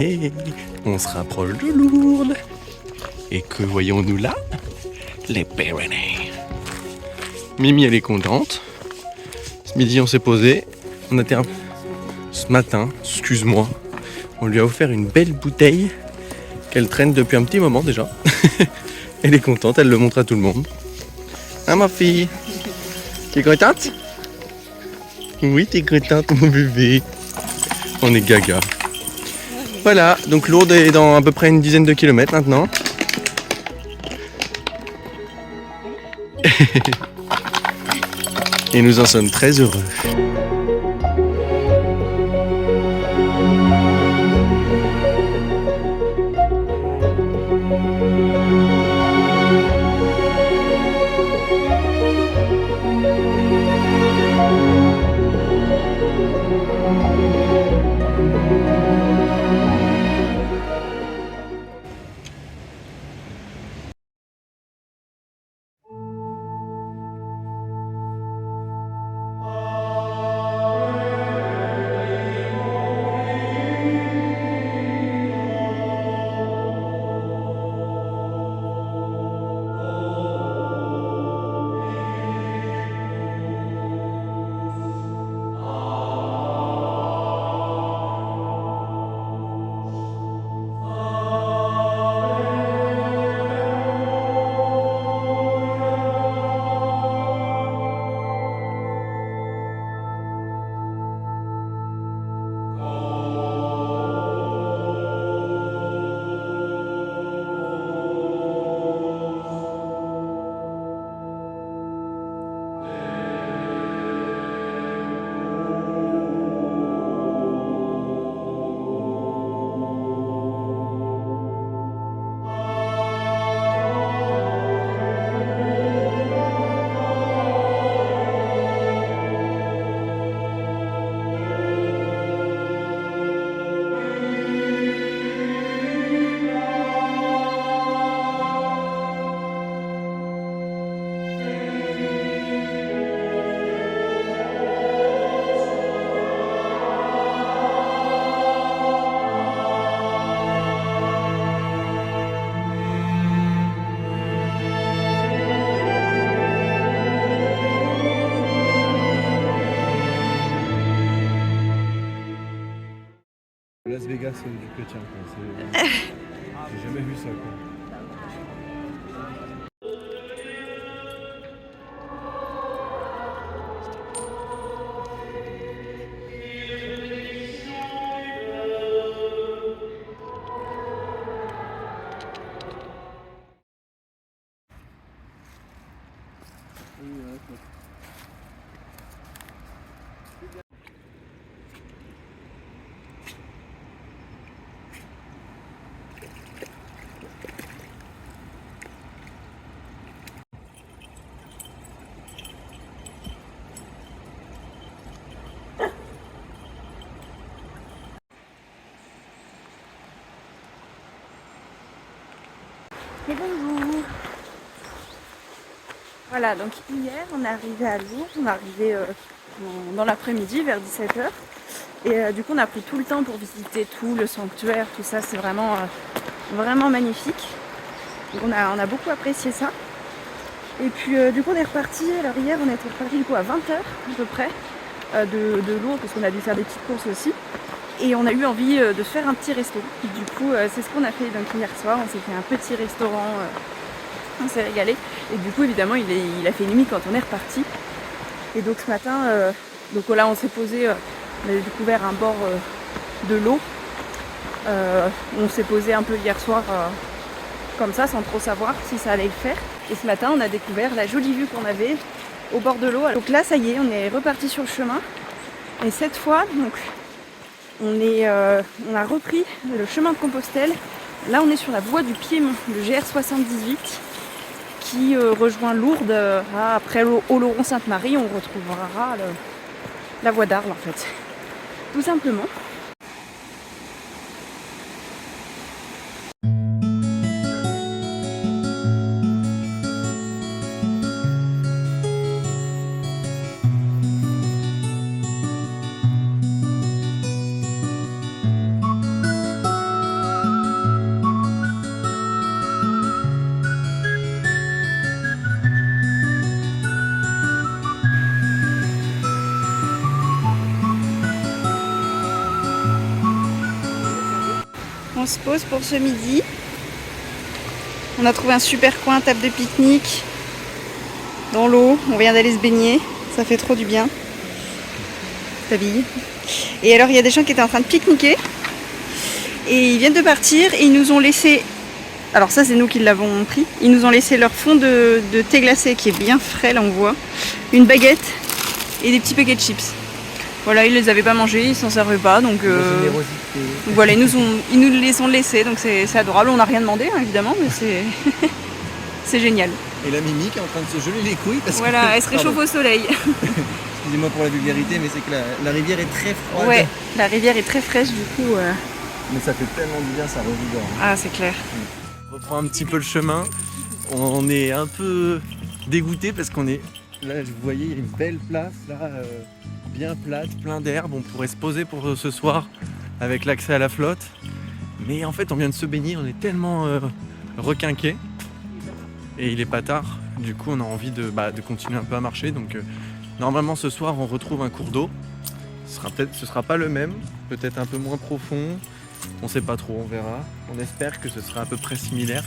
Hé, on se rapproche de Lourdes. Et que voyons-nous là? Les Pyrénées. Mimi, elle est contente. Ce midi, on s'est posé. On a terminé. Ce matin, excuse-moi, on lui a offert une belle bouteille qu'elle traîne depuis un petit moment déjà. Elle est contente, elle le montre à tout le monde. Hein, ma fille? Tu es contente? Oui, t'es contente, mon bébé. On est gaga. Voilà, donc Lourdes est dans à peu près une dizaine de kilomètres maintenant. Et nous en sommes très heureux. Las Vegas du chrétien, quoi. J'ai jamais vu ça, quoi. Et bonjour. Voilà, donc hier on est arrivé à Lourdes, on est arrivé dans l'après-midi vers 17h. Et du coup on a pris tout le temps pour visiter tout, le sanctuaire, tout ça, c'est vraiment, vraiment magnifique. Donc on a beaucoup apprécié ça. Et puis du coup on est reparti, alors hier on était reparti du coup à 20h à peu près de Lourdes parce qu'on a dû faire des petites courses aussi. Et on a eu envie de se faire un petit resto. Du coup, c'est ce qu'on a fait donc hier soir. On s'est fait un petit restaurant. On s'est régalé. Et du coup, évidemment, il a fait nuit quand on est reparti. Et donc ce matin, donc là, on s'est posé. On avait découvert un bord de l'eau. On s'est posé un peu hier soir comme ça, sans trop savoir si ça allait le faire. Et ce matin, on a découvert la jolie vue qu'on avait au bord de l'eau. Donc là, ça y est, on est reparti sur le chemin. Et cette fois, donc. On a repris le chemin de Compostelle. Là, on est sur la voie du Piémont, le GR78, qui rejoint Lourdes. Après Oloron-Sainte-Marie, on retrouvera la voie d'Arles, en fait. Tout simplement. on se pose pour ce midi. On a trouvé un super coin, table de pique-nique, dans l'eau. On vient d'aller se baigner, ça fait trop du bien. T'habilles. Et alors il y a des gens qui étaient en train de pique-niquer. Et ils viennent de partir et ils nous ont laissé... Alors ça c'est nous qui l'avons pris. Ils nous ont laissé leur fond de thé glacé qui est bien frais, là on voit. Une baguette et des petits paquets de chips. Voilà, ils les avaient pas mangés, ils s'en servaient pas, donc voilà, ils nous les ont laissés, donc c'est adorable. On n'a rien demandé, hein, évidemment, mais c'est génial. Et la Mimi qui est en train de se geler les couilles parce voilà, que... elle se réchauffe au soleil. Excusez-moi pour la vulgarité, mais c'est que la rivière est très froide. Ouais, la rivière est très fraîche du coup. Mais ça fait tellement du bien, ça revigore. Ah, c'est clair. On reprend un petit peu le chemin. On est un peu dégoûté parce qu'on est... Là, vous voyez, il y a une belle place, là, bien plate, plein d'herbe. On pourrait se poser pour ce soir avec l'accès à la flotte. Mais en fait, on vient de se baigner, on est tellement requinqués. Et il est pas tard. Du coup, on a envie de continuer un peu à marcher. Donc, normalement, ce soir, on retrouve un cours d'eau. Ce sera pas le même, peut-être un peu moins profond. On sait pas trop, on verra. On espère que ce sera à peu près similaire.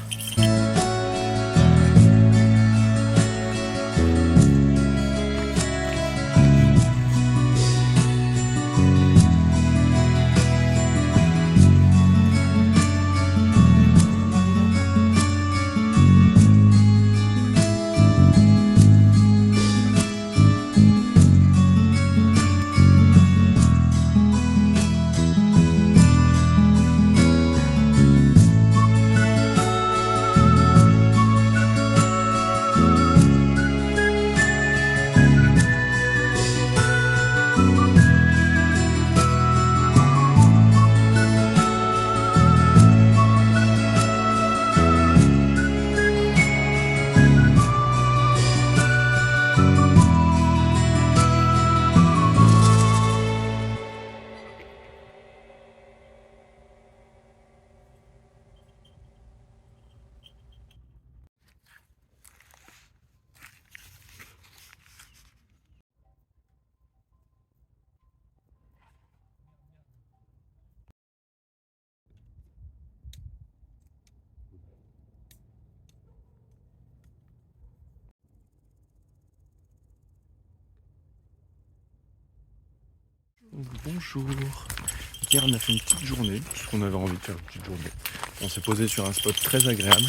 Bonjour. Hier on a fait une petite journée, puisqu'on avait envie de faire une petite journée. On s'est posé sur un spot très agréable.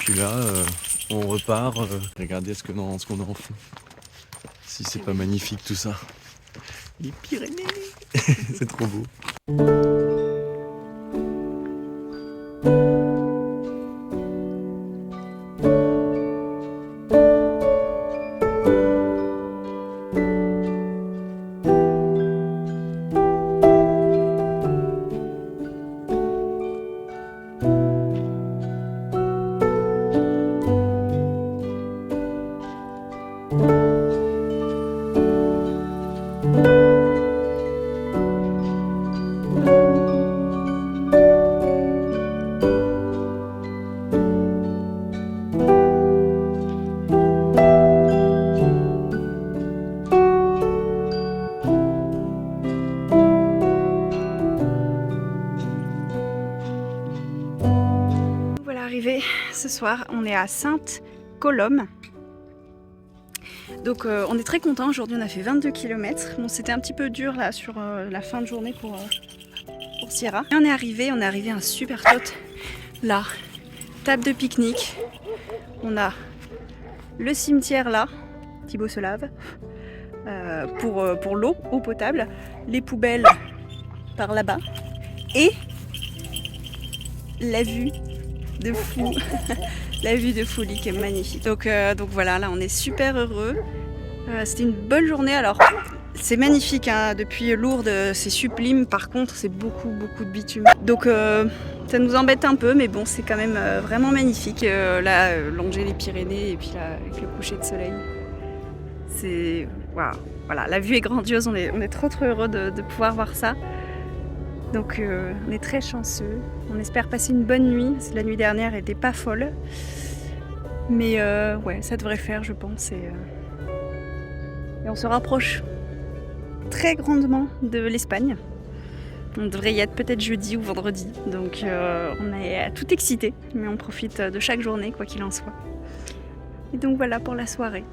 Puis là, on repart. Regardez ce qu'on a en fond. Si c'est pas magnifique tout ça. Les Pyrénées. C'est trop beau. Ce soir, on est à Sainte-Colombe. Donc on est très content. Aujourd'hui on a fait 22 km. Bon, c'était un petit peu dur là sur la fin de journée pour Sierra. Et on est arrivé à un super spot. Là, table de pique-nique. On a le cimetière là, Thibaut se lave, pour l'eau potable. Les poubelles par là-bas. Et la vue de fou, la vue de folie qui est magnifique. Donc voilà, là on est super heureux. C'était une bonne journée. Alors c'est magnifique, hein. Depuis Lourdes c'est sublime, par contre c'est beaucoup de bitume. Donc ça nous embête un peu, mais bon c'est quand même vraiment magnifique. Là, longer les Pyrénées et puis là avec le coucher de soleil. C'est waouh. Voilà, la vue est grandiose, on est trop heureux de pouvoir voir ça. Donc on est très chanceux, on espère passer une bonne nuit, parce que la nuit dernière n'était pas folle. Mais ouais, ça devrait faire je pense. Et on se rapproche très grandement de l'Espagne. On devrait y être peut-être jeudi ou vendredi. Donc on est tout excité, mais on profite de chaque journée, quoi qu'il en soit. Et donc voilà pour la soirée.